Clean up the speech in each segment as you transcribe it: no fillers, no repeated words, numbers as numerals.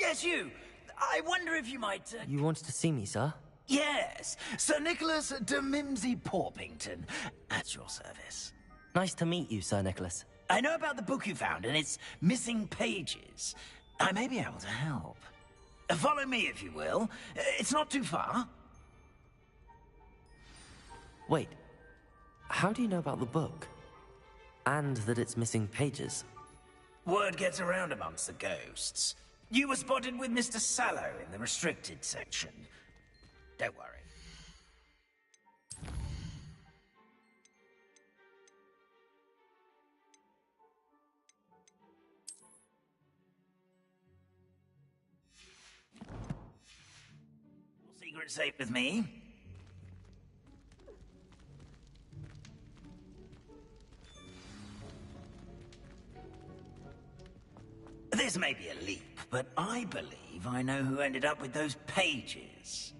Yes, you. I wonder if you might... You wanted to see me, sir? Yes, Sir Nicholas de Mimsy Porpington, at your service. Nice to meet you, Sir Nicholas. I know about the book you found and its missing pages. I may be able to help. Follow me, if you will. It's not too far. Wait, how do you know about the book? And that it's missing pages? Word gets around amongst the ghosts. You were spotted with Mr. Sallow in the restricted section. Don't worry. Secret safe with me. This may be a leap, but I believe I know who ended up with those pages.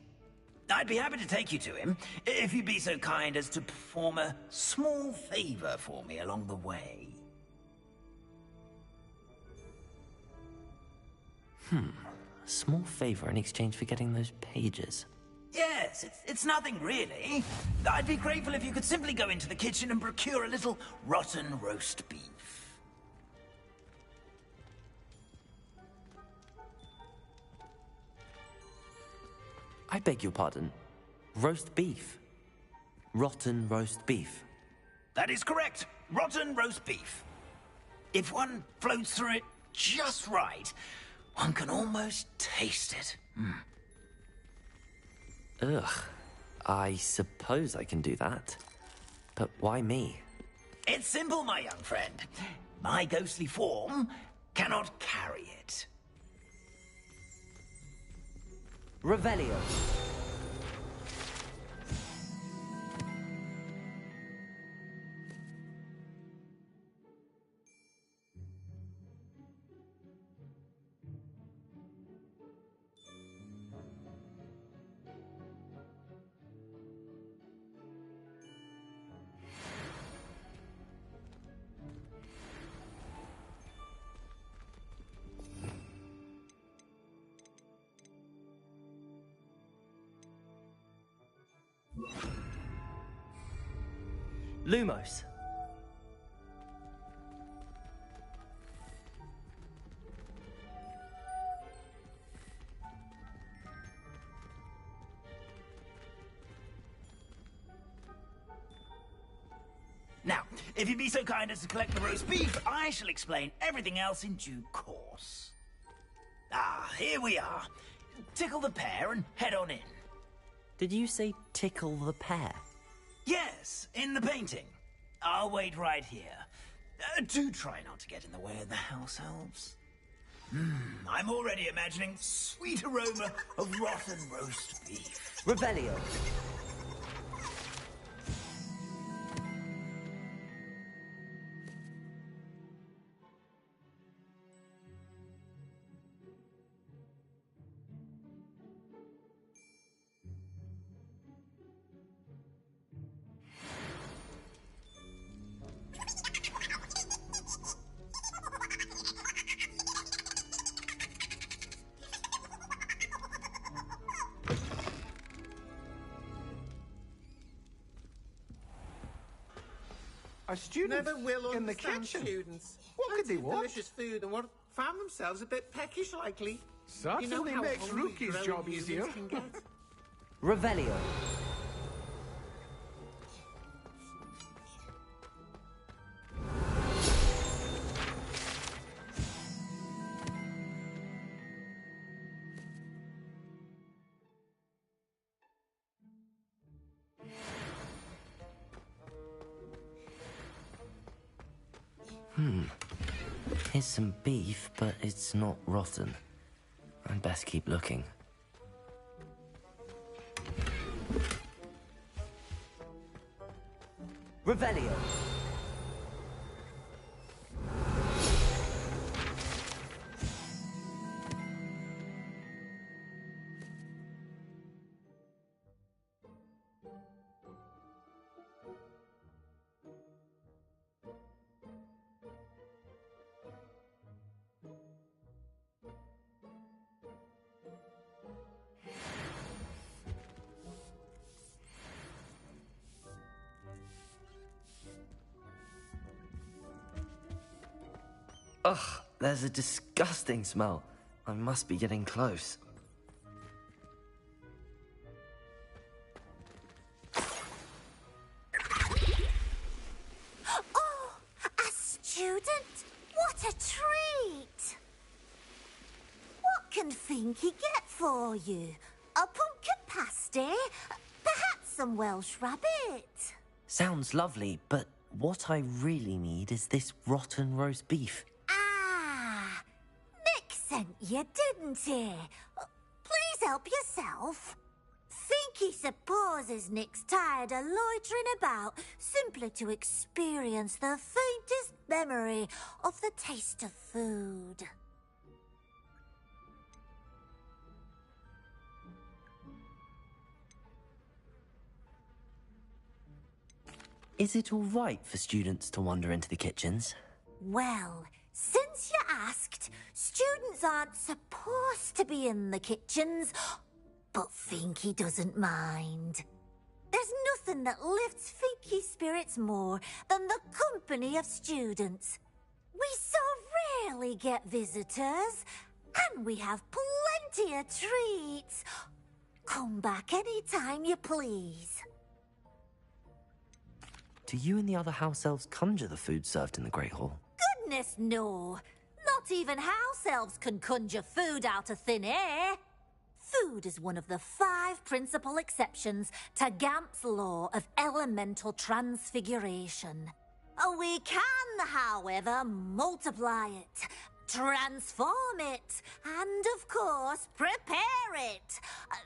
I'd be happy to take you to him, if you'd be so kind as to perform a small favor for me along the way. A small favor in exchange for getting those pages. Yes, it's nothing really. I'd be grateful if you could simply go into the kitchen and procure a little rotten roast beef. I beg your pardon. Roast beef. Rotten roast beef. That is correct. Rotten roast beef. If one floats through it just right, one can almost taste it. Ugh. I suppose I can do that. But why me? It's simple, my young friend. My ghostly form cannot carry it. Revelio. Lumos. Now, if you'd be so kind as to collect the roast beef, I shall explain everything else in due course. Ah, here we are. Tickle the pear and head on in. Did you say tickle the pear? Yes, in the painting. I'll wait right here. Do try not to get in the way of the house elves. I'm already imagining sweet aroma of rotten roast beef. Revelio. Our students Never will in the understand kitchen. students. What could they Plenty of want? delicious food and what found themselves a bit peckish likely. Certainly how makes hungry Rookie's grown job humans easier. can get. Revelio. Here's some beef, but it's not rotten. I'd best keep looking. Revelio. Ugh, there's a disgusting smell. I must be getting close. Oh, a student? What a treat! What can Finky get for you? A pumpkin pasty? Perhaps some Welsh rabbit? Sounds lovely, but what I really need is this rotten roast beef. Ah, Nick sent you, didn't he? Please help yourself. Finky supposes Nick's tired of loitering about simply to experience the faintest memory of the taste of food. Is it all right for students to wander into the kitchens? Well, since you asked, students aren't supposed to be in the kitchens, but Finky doesn't mind. There's nothing that lifts Finky's spirits more than the company of students. We so rarely get visitors, and we have plenty of treats. Come back any time you please. Do you and the other house elves conjure the food served in the Great Hall? Goodness, no. Not even house elves can conjure food out of thin air. Food is one of the 5 principal exceptions to Gamp's law of elemental transfiguration. We can, however, multiply it, transform it, and, of course, prepare it.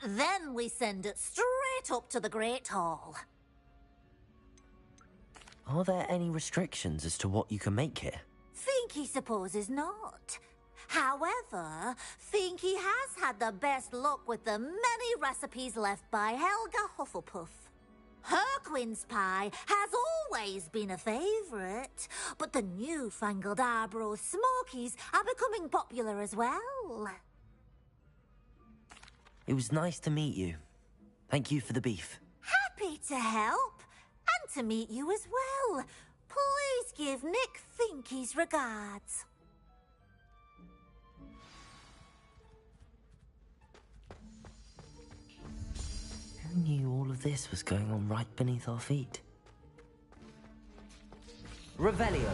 Then we send it straight up to the Great Hall. Are there any restrictions as to what you can make here? Finky supposes not. However, Finky has had the best luck with the many recipes left by Helga Hufflepuff. Her quince pie has always been a favourite, but the newfangled Arbroath Smokies are becoming popular as well. It was nice to meet you. Thank you for the beef. Happy to help, and to meet you as well. Please give Nick Finky's regards. Who knew all of this was going on right beneath our feet? Revelio.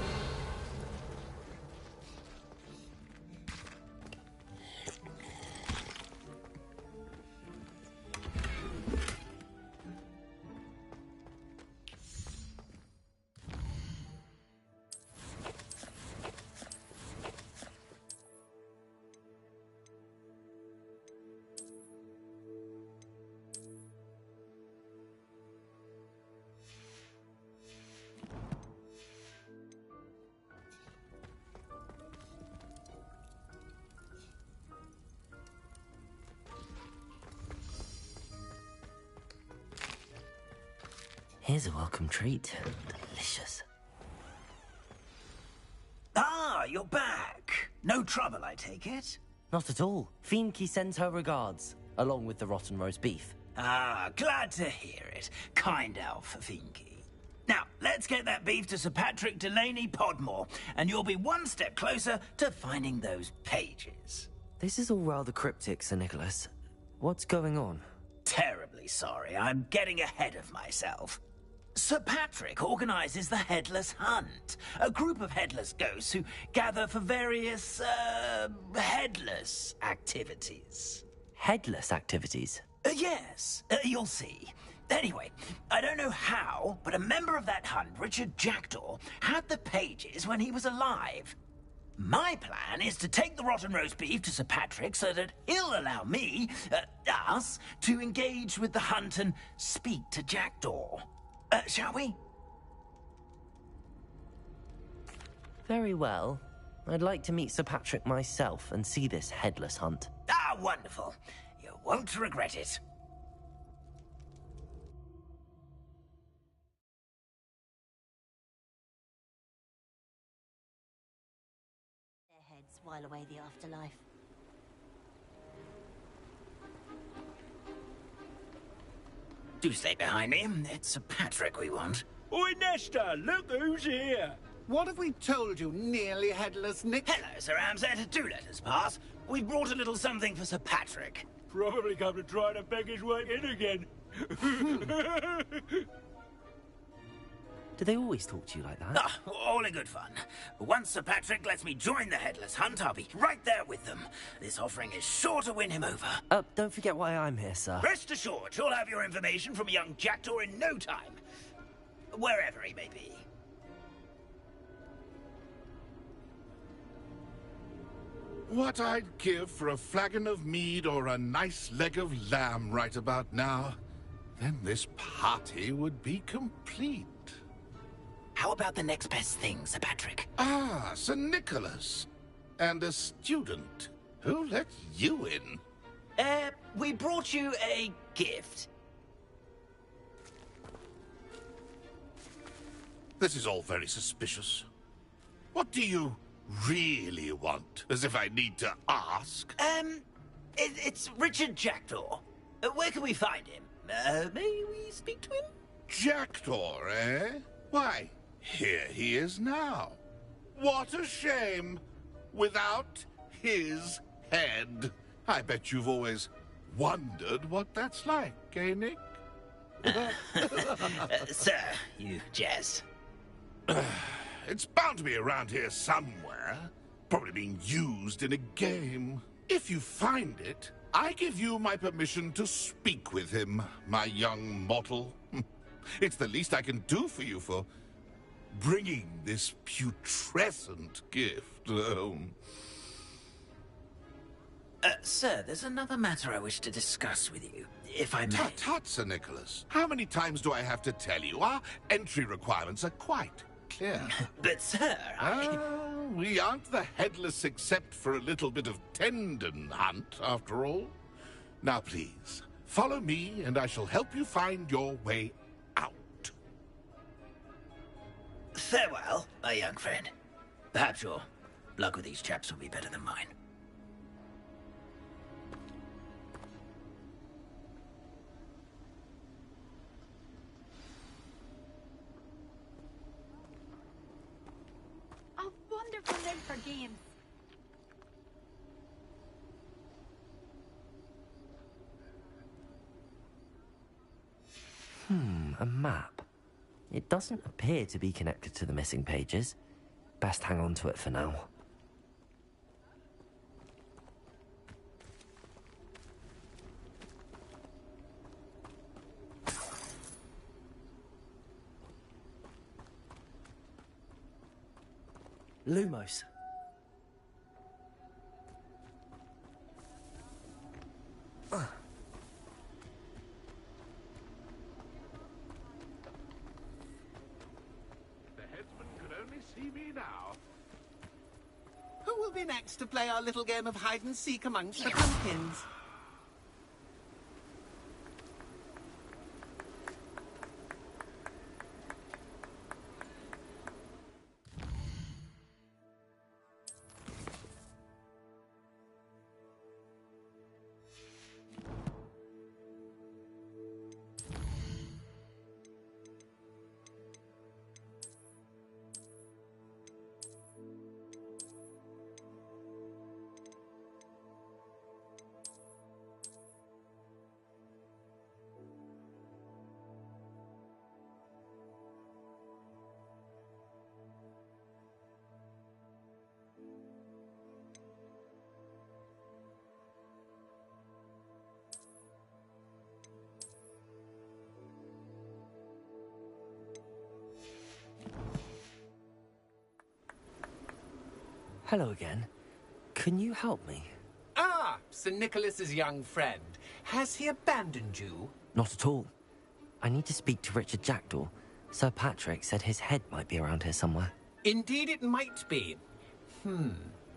Here's a welcome treat. Delicious. Ah, you're back. No trouble, I take it? Not at all. Finky sends her regards, along with the rotten roast beef. Ah, glad to hear it. Kind elf, Finky. Now, let's get that beef to Sir Patrick Delaney Podmore, and you'll be one step closer to finding those pages. This is all rather cryptic, Sir Nicholas. What's going on? Terribly sorry, I'm getting ahead of myself. Sir Patrick organizes the Headless Hunt, a group of headless ghosts who gather for various, headless activities. Headless activities? Yes, you'll see. Anyway, I don't know how, but a member of that hunt, Richard Jackdaw, had the pages when he was alive. My plan is to take the rotten roast beef to Sir Patrick so that he'll allow me, us, to engage with the hunt and speak to Jackdaw. Shall we? Very well. I'd like to meet Sir Patrick myself and see this headless hunt. Ah, wonderful. You won't regret it. Their heads while away the afterlife. Do stay behind me. It's Sir Patrick we want. Oi, Nesta, look who's here. What have we told you, nearly headless Nick? Hello, Sir Amset. Do let us pass. We've brought a little something for Sir Patrick. Probably come to try to beg his way in again. Do they always talk to you like that? Ah, all in good fun. Once Sir Patrick lets me join the Headless Hunt, I'll be right there with them. This offering is sure to win him over. Don't forget why I'm here, sir. Rest assured, you'll have your information from young Jackdaw in no time. Wherever he may be. What I'd give for a flagon of mead or a nice leg of lamb right about now. Then this party would be complete. How about the next best thing, Sir Patrick? Ah, Sir Nicholas. And a student. Who let you in? We brought you a gift. This is all very suspicious. What do you really want? As if I need to ask. It's Richard Jackdaw. Where can we find him? May we speak to him? Jackdaw, eh? Why, here he is now. What a shame. Without his head. I bet you've always wondered what that's like, eh, Nick? Sir, you jest. It's bound to be around here somewhere. Probably being used in a game. If you find it, I give you my permission to speak with him, my young mortal. It's the least I can do for you for bringing this putrescent gift home. Sir, there's another matter I wish to discuss with you, if I may. Tut, tut, Sir Nicholas. How many times do I have to tell you? Our entry requirements are quite clear. But, sir, We aren't the headless except for a little bit of tendon hunt, after all. Now, please, follow me, and I shall help you find your way out. Farewell, my young friend. Perhaps your luck with these chaps will be better than mine. A wonderful night for games. A map. It doesn't appear to be connected to the missing pages. Best hang on to it for now. Lumos. The headsman could only see me now. Who will be next to play our little game of hide-and-seek amongst the pumpkins? Hello again. Can you help me? Ah, Sir Nicholas's young friend. Has he abandoned you? Not at all. I need to speak to Richard Jackdaw. Sir Patrick said his head might be around here somewhere. Indeed it might be.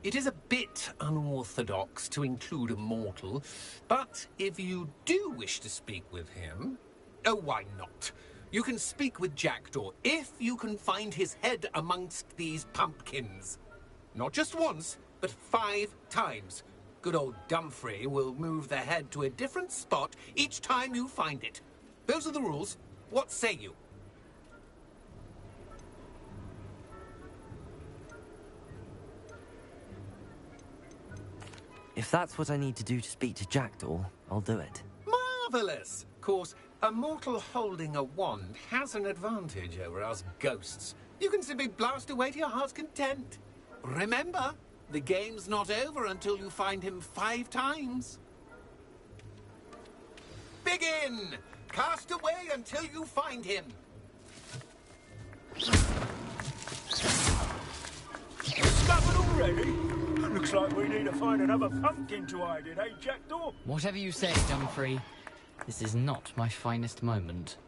It is a bit unorthodox to include a mortal, but if you do wish to speak with him... Oh, why not? You can speak with Jackdaw if you can find his head amongst these pumpkins. Not just once, but 5 times. Good old Dumfrey will move the head to a different spot each time you find it. Those are the rules. What say you? If that's what I need to do to speak to Jackdaw, I'll do it. Marvellous! Of course, a mortal holding a wand has an advantage over us ghosts. You can simply blast away to your heart's content. Remember, the game's not over until you find him 5 times. Begin! Cast away until you find him. Discovered already? Looks like we need to find another pumpkin to hide in, eh, Jackdaw? Whatever you say, Dumfrey. This is not my finest moment.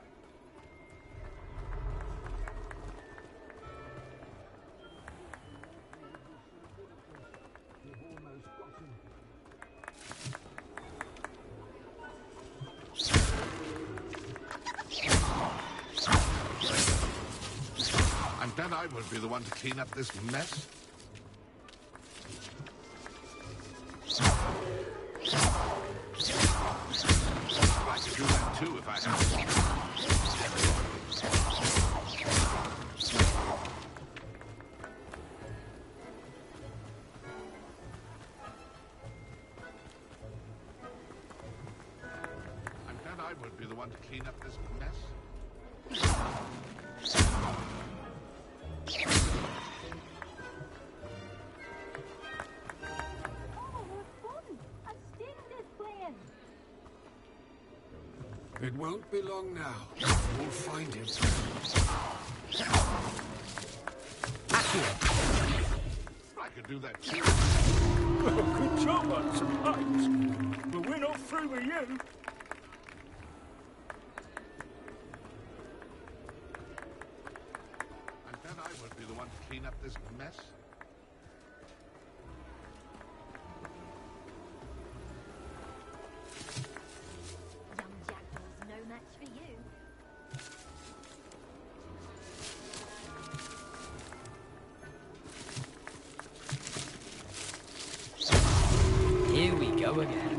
I'm glad I won't be the one to clean up this mess. I could do that too if I had to. I'm glad I won't be the one to clean up this mess. It won't be long now. We'll find him. I could do that too. Well, good job, I suppose. But we're not through with you. I'm glad I won't be the one to clean up this mess. Young Jackdaw's no match for you. Here we go again.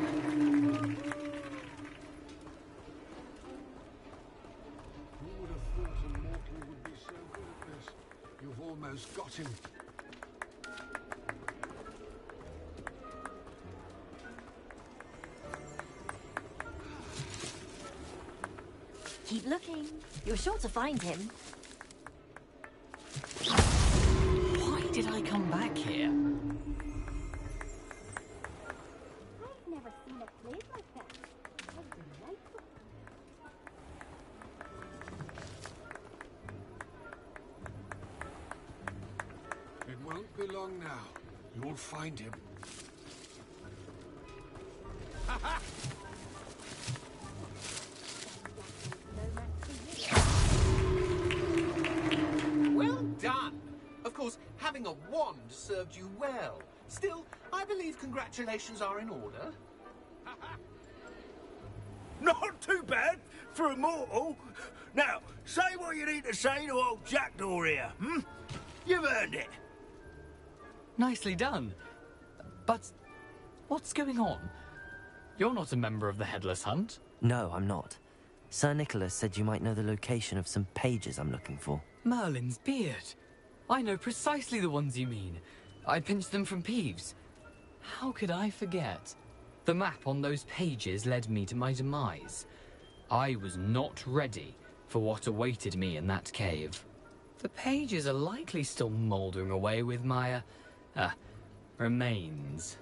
Who would have thought a mortal would be so good at this? You've almost got him. Keep looking. You're sure to find him. Why did I come back here? I've never seen a place like that. How delightful. It won't be long now. You'll find him. No match for you. Well done! Of course, having a wand served you well. Still, I believe congratulations are in order. Not too bad for a mortal. Now, say what you need to say to old Jackdaw here, hmm? You've earned it. Nicely done. But what's going on? You're not a member of the Headless Hunt. No, I'm not. Sir Nicholas said you might know the location of some pages I'm looking for. Merlin's beard. I know precisely the ones you mean. I pinched them from Peeves. How could I forget? The map on those pages led me to my demise. I was not ready for what awaited me in that cave. The pages are likely still mouldering away with my, remains.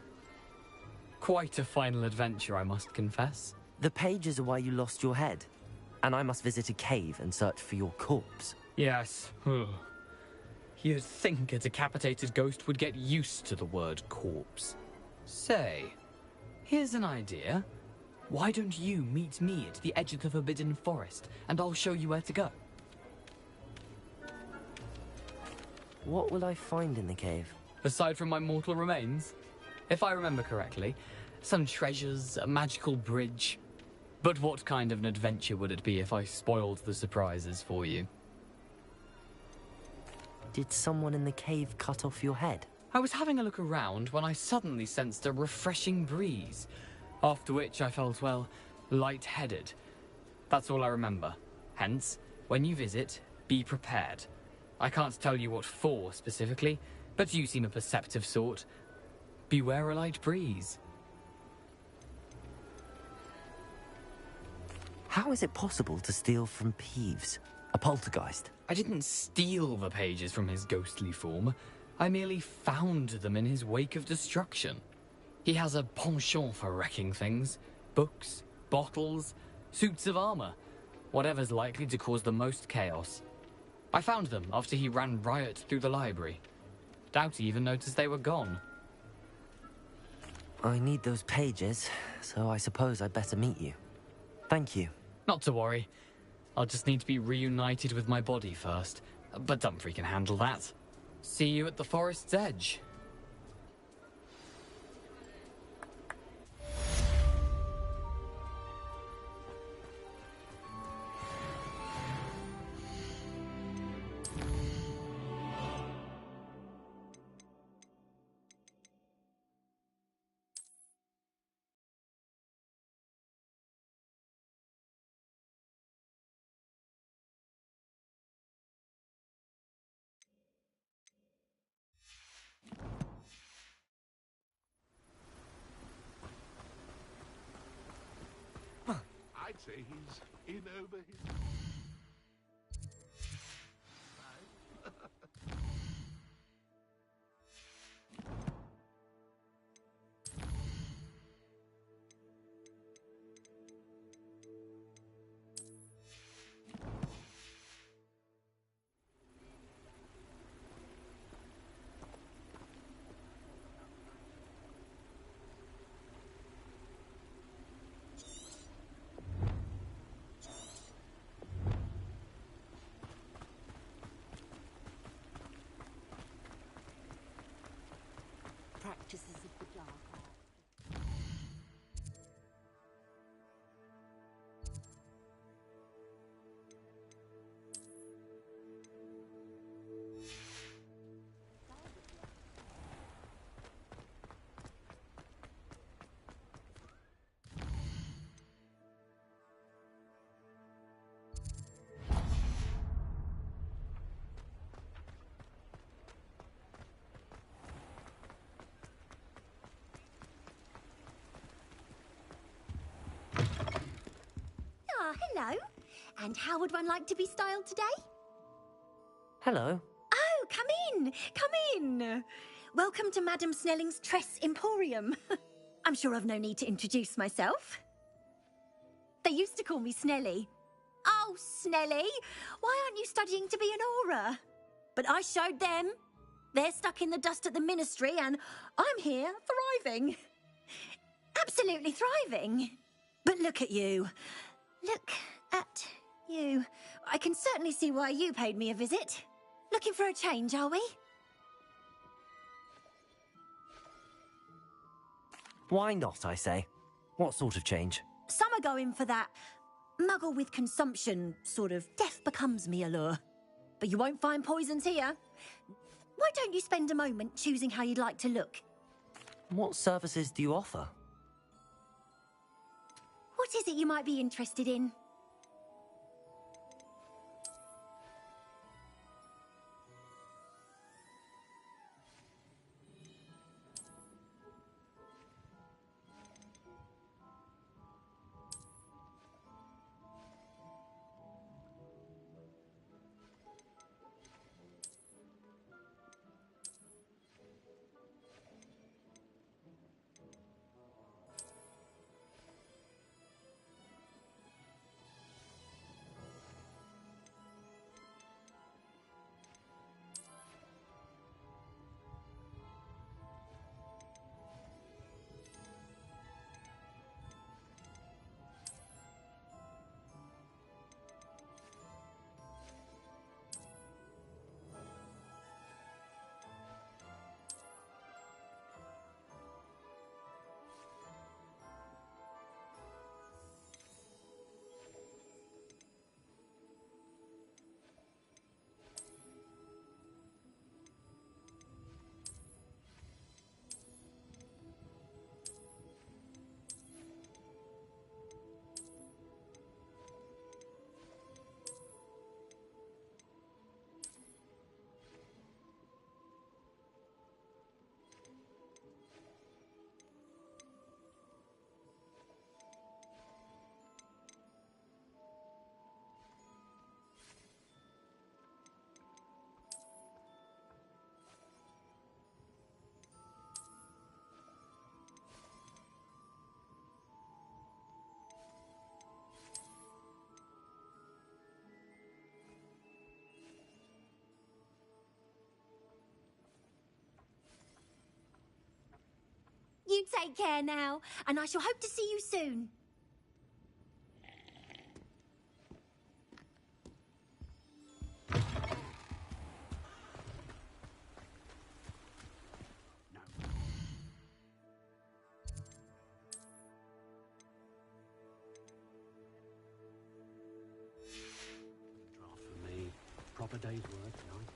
Quite a final adventure, I must confess. The pages are why you lost your head, and I must visit a cave and search for your corpse. Yes. You'd think a decapitated ghost would get used to the word corpse. Say, here's an idea. Why don't you meet me at the edge of the Forbidden Forest, and I'll show you where to go? What will I find in the cave? Aside from my mortal remains? If I remember correctly, some treasures, a magical bridge. But what kind of an adventure would it be if I spoiled the surprises for you? Did someone in the cave cut off your head? I was having a look around when I suddenly sensed a refreshing breeze, after which I felt, well, lightheaded. That's all I remember. Hence, when you visit, be prepared. I can't tell you what for specifically, but you seem a perceptive sort. Beware a light breeze. How is it possible to steal from Peeves, a poltergeist? I didn't steal the pages from his ghostly form. I merely found them in his wake of destruction. He has a penchant for wrecking things. Books, bottles, suits of armor. Whatever's likely to cause the most chaos. I found them after he ran riot through the library. Doubt he even noticed they were gone. I need those pages, so I suppose I'd better meet you. Thank you. Not to worry. I'll just need to be reunited with my body first. But Dumfrey can handle that. See you at the forest's edge. I'd say he's in over his... Practices of the dark art. Hello. And how would one like to be styled today? Hello. Oh, come in. Come in. Welcome to Madame Snelling's Tress Emporium. I'm sure I've no need to introduce myself. They used to call me Snelly. Oh, Snelly, why aren't you studying to be an aura? But I showed them. They're stuck in the dust at the ministry and I'm here thriving. Absolutely thriving. But look at you. Look at you. I can certainly see why you paid me a visit. Looking for a change, are we? Why not, I say? What sort of change? Some are going for that muggle with consumption, sort of death becomes me allure. But you won't find poisons here. Why don't you spend a moment choosing how you'd like to look? What services do you offer? What is it you might be interested in? Take care now, and I shall hope to see you soon. Draft for me. Proper day's work, nice.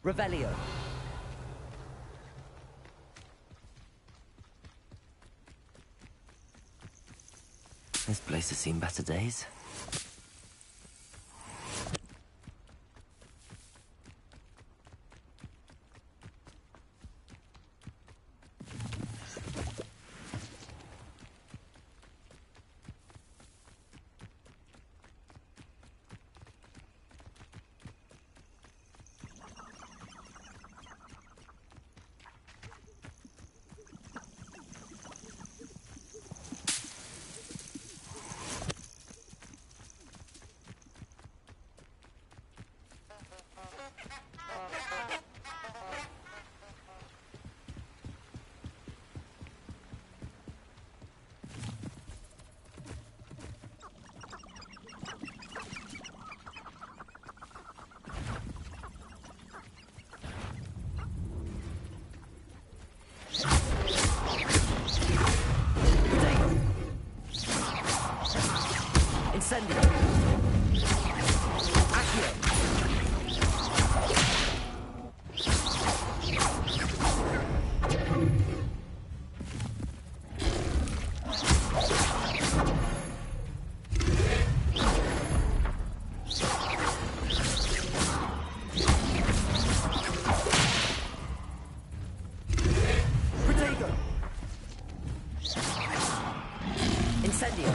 Revelio. This place has seen better days. Incendio. Accio. Protego. Incendio.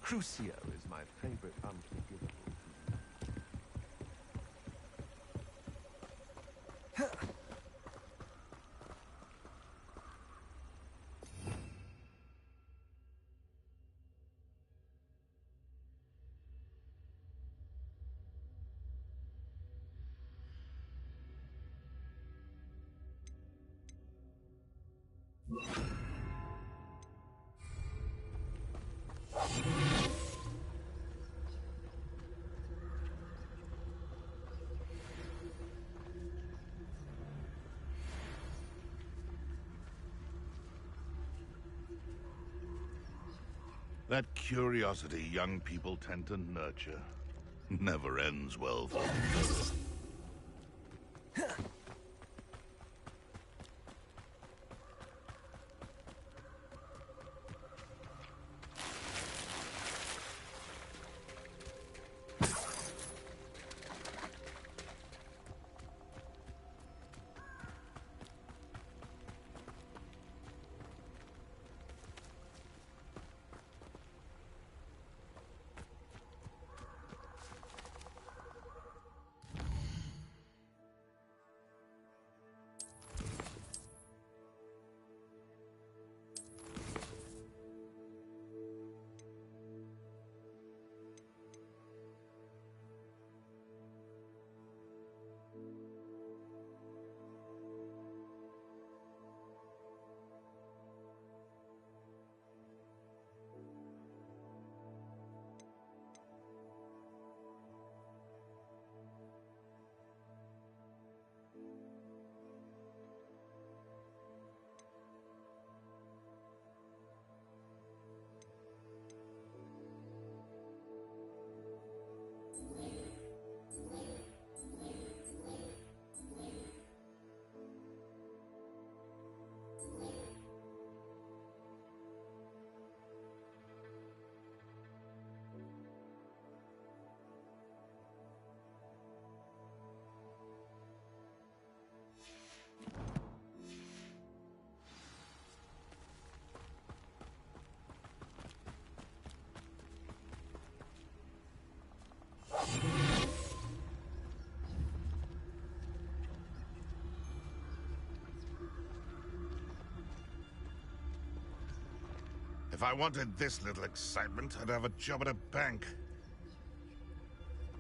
Crucio is my favorite unforgivable. That curiosity young people tend to nurture never ends well for them. If I wanted this little excitement, I'd have a job at a bank.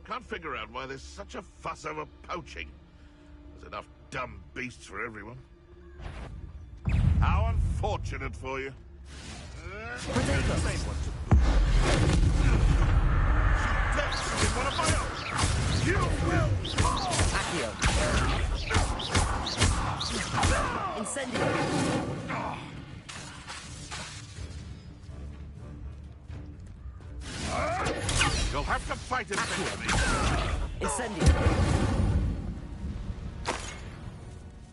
Can't figure out why there's such a fuss over poaching. There's enough dumb beasts for everyone. How unfortunate for you. Potato. In one of my own. You will fall! Accio. Incendio. You'll have to fight it with me. Incendio.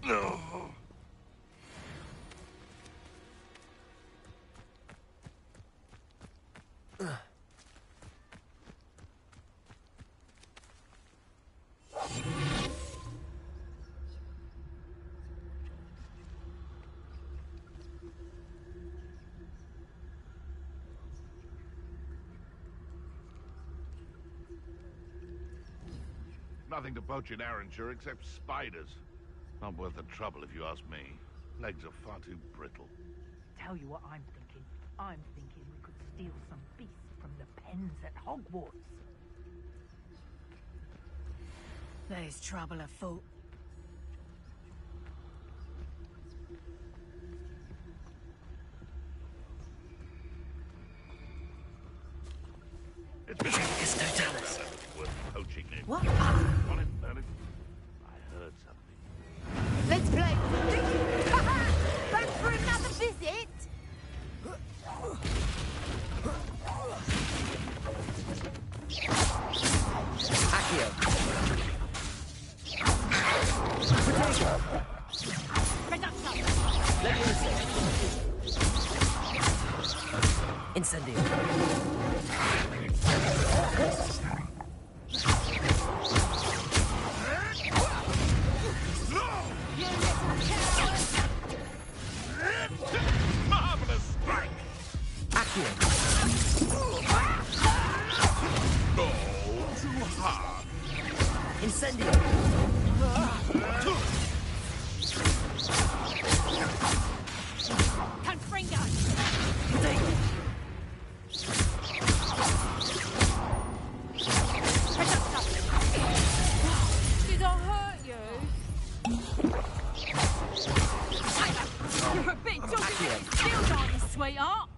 No. Nothing to poach in Arranshire except spiders. Not worth the trouble if you ask me. Legs are far too brittle. Tell you what I'm thinking. I'm thinking we could steal some beasts from the pens at Hogwarts. There's trouble afoot. It's totalis. Worth poaching in. What? Want it? Learn it? I heard something. Let's play. Going for another visit? Accio. Potato. Leviosa. Incendio. Marvelous strike! Accio. Oh, too hard. Incendio. Confringo. Potato. Did I hurt you? You're a bit dodgy with your skills, aren't you, sweetheart?